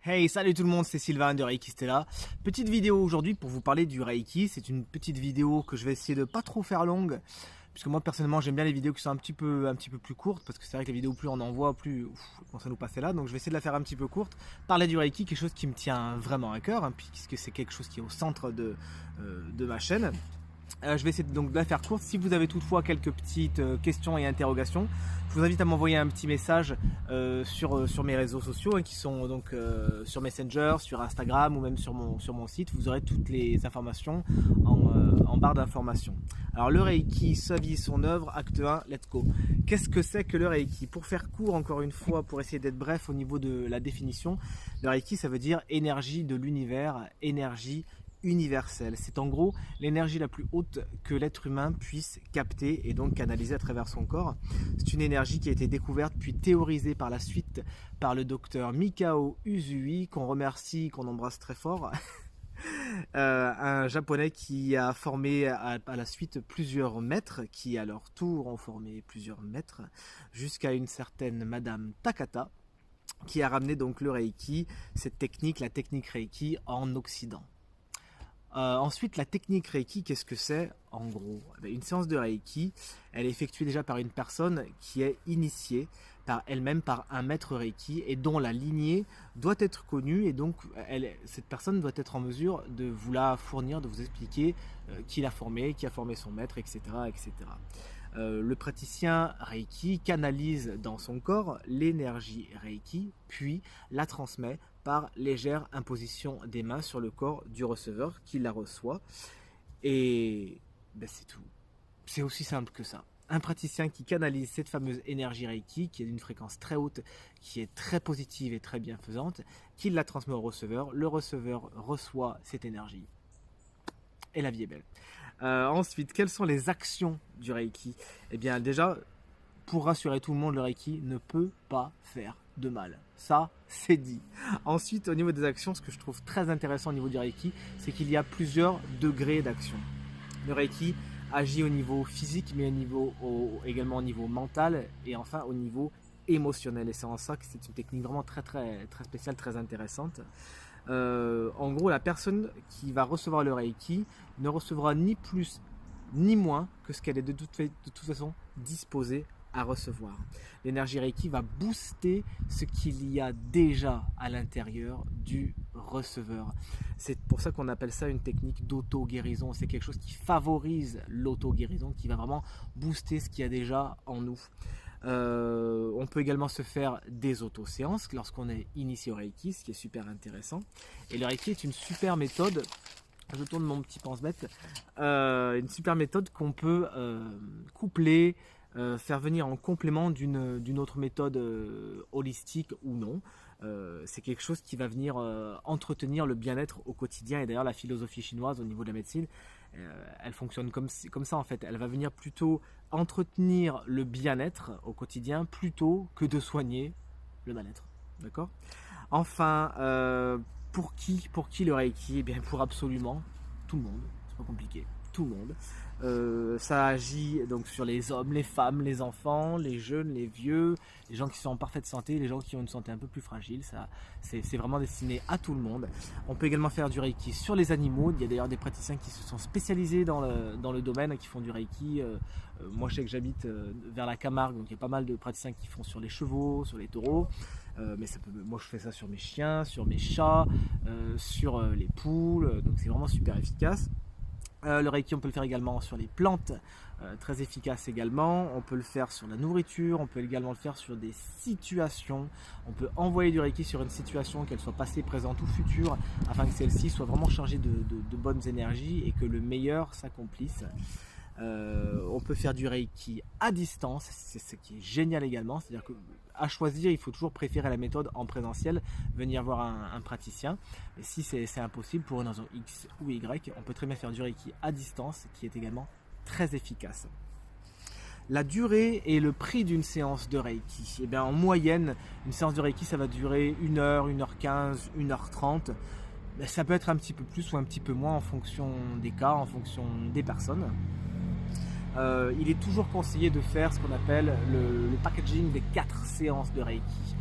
Hey, salut tout le monde, c'est Sylvain de Reiki Stella. Petite vidéo aujourd'hui pour vous parler du Reiki. C'est une petite vidéo que je vais essayer de pas trop faire longue, puisque moi personnellement j'aime bien les vidéos qui sont un petit peu plus courtes, parce que c'est vrai que les vidéos plus on en voit, plus ça nous passer là. Donc je vais essayer de la faire un petit peu courte. Parler du Reiki, quelque chose qui me tient vraiment à cœur, puisque c'est quelque chose qui est au centre de ma chaîne. Je vais essayer donc de la faire courte. Si vous avez toutefois quelques petites questions et interrogations, je vous invite à m'envoyer un petit message sur mes réseaux sociaux qui sont donc sur Messenger, sur Instagram ou même sur mon site. Vous aurez toutes les informations en barre d'informations. Alors le Reiki, sa vie, son œuvre, acte 1, let's go. Qu'est-ce que c'est que le Reiki? Pour faire court encore une fois, pour essayer d'être bref au niveau de la définition, le Reiki ça veut dire énergie de l'univers, énergie universelle. C'est en gros l'énergie la plus haute que l'être humain puisse capter et donc canaliser à travers son corps. C'est une énergie qui a été découverte puis théorisée par la suite par le docteur Mikao Usui, qu'on remercie, qu'on embrasse très fort. Un japonais qui a formé à la suite plusieurs maîtres, qui à leur tour ont formé plusieurs maîtres, jusqu'à une certaine Madame Takata, qui a ramené donc le Reiki, cette technique, la technique Reiki, en Occident. Ensuite, la technique Reiki, qu'est-ce que c'est en gros? Une séance de Reiki, elle est effectuée déjà par une personne qui est initiée par elle-même par un maître Reiki et dont la lignée doit être connue, et donc cette personne doit être en mesure de vous la fournir, de vous expliquer qui l'a formé, qui a formé son maître, etc. etc. Le praticien Reiki canalise dans son corps l'énergie Reiki, puis la transmet par légère imposition des mains sur le corps du receveur qui la reçoit. Et c'est tout. C'est aussi simple que ça. Un praticien qui canalise cette fameuse énergie Reiki, qui est d'une fréquence très haute, qui est très positive et très bienfaisante, qui la transmet au receveur. Le receveur reçoit cette énergie. Et la vie est belle. Ensuite, quelles sont les actions du Reiki? Eh bien déjà, pour rassurer tout le monde, le Reiki ne peut pas faire de mal. Ça, c'est dit. Ensuite, au niveau des actions, ce que je trouve très intéressant au niveau du Reiki, c'est qu'il y a plusieurs degrés d'action. Le Reiki agit au niveau physique, mais également au niveau mental et enfin au niveau émotionnel. Et c'est en ça que c'est une technique vraiment très spéciale, très intéressante. En gros, la personne qui va recevoir le Reiki ne recevra ni plus ni moins que ce qu'elle est de toute façon disposée à recevoir. L'énergie Reiki va booster ce qu'il y a déjà à l'intérieur du receveur. C'est pour ça qu'on appelle ça une technique d'auto-guérison. C'est quelque chose qui favorise l'auto-guérison, qui va vraiment booster ce qu'il y a déjà en nous. On peut également se faire des auto-séances lorsqu'on est initié au Reiki, ce qui est super intéressant. Et le Reiki est une super méthode. Je tourne mon petit pense-bête. Une super méthode qu'on peut coupler, faire venir en complément d'une autre méthode holistique ou non. C'est quelque chose qui va venir entretenir le bien-être au quotidien. Et d'ailleurs, la philosophie chinoise au niveau de la médecine, elle fonctionne comme ça en fait. Elle va venir plutôt entretenir le bien-être au quotidien plutôt que de soigner le mal-être. D'accord? Enfin, pour qui le Reiki? Eh bien, pour absolument tout le monde. C'est pas compliqué. Tout le monde. Ça agit donc sur les hommes, les femmes, les enfants, les jeunes, les vieux, les gens qui sont en parfaite santé, les gens qui ont une santé un peu plus fragile. C'est vraiment destiné à tout le monde. On peut également faire du Reiki sur les animaux. Il y a d'ailleurs des praticiens qui se sont spécialisés dans le domaine, qui font du Reiki. Moi, je sais que j'habite vers la Camargue, donc il y a pas mal de praticiens qui font sur les chevaux, sur les taureaux. Mais moi, je fais ça sur mes chiens, sur mes chats, sur les poules. Donc c'est vraiment super efficace. Le Reiki, on peut le faire également sur les plantes, très efficace également. On peut le faire sur la nourriture, on peut également le faire sur des situations. On peut envoyer du Reiki sur une situation, qu'elle soit passée, présente ou future, afin que celle-ci soit vraiment chargée de bonnes énergies et que le meilleur s'accomplisse. On peut faire du Reiki à distance, c'est ce qui est génial également, c'est-à-dire qu'à choisir, il faut toujours préférer la méthode en présentiel, venir voir un praticien. Et si c'est impossible pour une raison X ou Y, on peut très bien faire du Reiki à distance, qui est également très efficace. La durée et le prix d'une séance de Reiki. Eh bien, en moyenne, une séance de Reiki, ça va durer 1 heure, 1h15, 1h30. Ça peut être un petit peu plus ou un petit peu moins en fonction des cas, en fonction des personnes. Il est toujours conseillé de faire ce qu'on appelle le packaging des 4 séances de Reiki.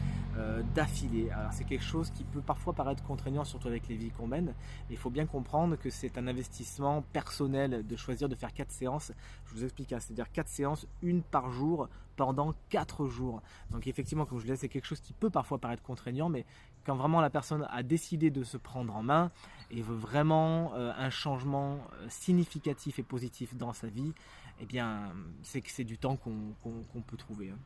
d'affilée. Alors c'est quelque chose qui peut parfois paraître contraignant, surtout avec les vies qu'on mène, mais il faut bien comprendre que c'est un investissement personnel de choisir de faire 4 séances. Je vous explique, hein, c'est-à-dire 4 séances, une par jour, pendant 4 jours. Donc effectivement, comme je le disais, c'est quelque chose qui peut parfois paraître contraignant, mais quand vraiment la personne a décidé de se prendre en main et veut vraiment un changement significatif et positif dans sa vie, eh bien c'est que c'est du temps qu'on peut trouver, hein.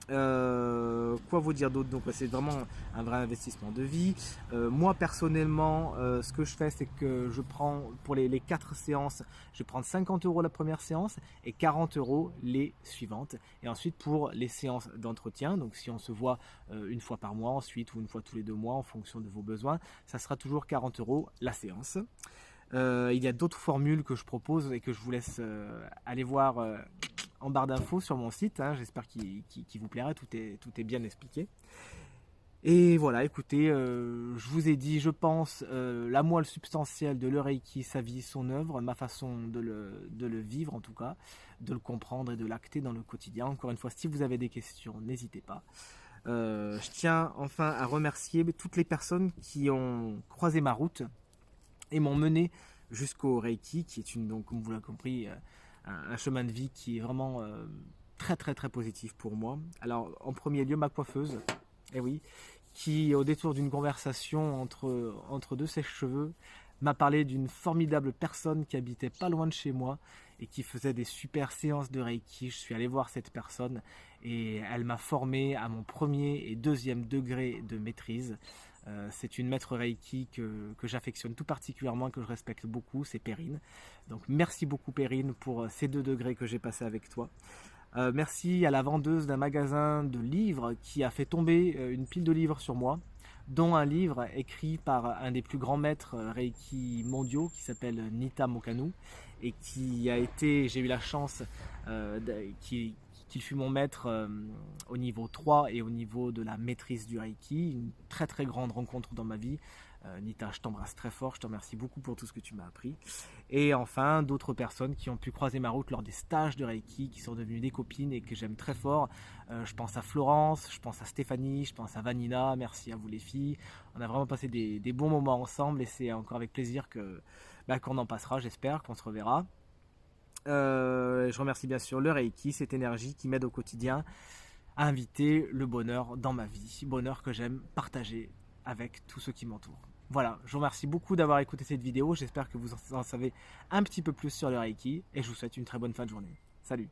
Quoi vous dire d'autre? Donc c'est vraiment un vrai investissement de vie. Moi personnellement, ce que je fais, c'est que je prends pour les 4 séances, je vais prendre 50 € la première séance et 40 € les suivantes. Et ensuite pour les séances d'entretien, donc si on se voit une fois par mois ensuite ou une fois tous les 2 mois en fonction de vos besoins, ça sera toujours 40 € la séance. Il y a d'autres formules que je propose et que je vous laisse aller voir en barre d'infos sur mon site, hein. J'espère qu'il vous plaira, tout est bien expliqué. Et voilà, écoutez, je vous ai dit, je pense, la moelle substantielle de le Reiki, sa vie, son œuvre, ma façon de le vivre en tout cas, de le comprendre et de l'acter dans le quotidien. Encore une fois, si vous avez des questions, n'hésitez pas. Je tiens enfin à remercier toutes les personnes qui ont croisé ma route et m'ont mené jusqu'au Reiki, qui est donc, comme vous l'avez compris, un chemin de vie qui est vraiment très très très positif pour moi. Alors en premier lieu ma coiffeuse, eh oui, qui au détour d'une conversation entre deux sèche-cheveux m'a parlé d'une formidable personne qui habitait pas loin de chez moi et qui faisait des super séances de Reiki. Je suis allé voir cette personne et elle m'a formé à mon premier et deuxième degré de maîtrise. C'est une maître Reiki que j'affectionne tout particulièrement, que je respecte beaucoup, c'est Perrine. Donc merci beaucoup Perrine pour ces 2 degrés que j'ai passés avec toi. Merci à la vendeuse d'un magasin de livres qui a fait tomber une pile de livres sur moi, dont un livre écrit par un des plus grands maîtres Reiki mondiaux qui s'appelle Nita Mokanu et qui a été, j'ai eu la chance qu'il fut mon maître au niveau 3 et au niveau de la maîtrise du Reiki, une très très grande rencontre dans ma vie. Nita, je t'embrasse très fort, je te remercie beaucoup pour tout ce que tu m'as appris. Et enfin, d'autres personnes qui ont pu croiser ma route lors des stages de Reiki, qui sont devenues des copines et que j'aime très fort. Je pense à Florence, je pense à Stéphanie, je pense à Vanina, merci à vous les filles. On a vraiment passé des bons moments ensemble et c'est encore avec plaisir qu'on en passera, j'espère, qu'on se reverra. Je remercie bien sûr le Reiki, cette énergie qui m'aide au quotidien à inviter le bonheur dans ma vie, bonheur que j'aime partager avec tous ceux qui m'entourent. Voilà, je vous remercie beaucoup d'avoir écouté cette vidéo, j'espère que vous en savez un petit peu plus sur le Reiki et je vous souhaite une très bonne fin de journée. Salut!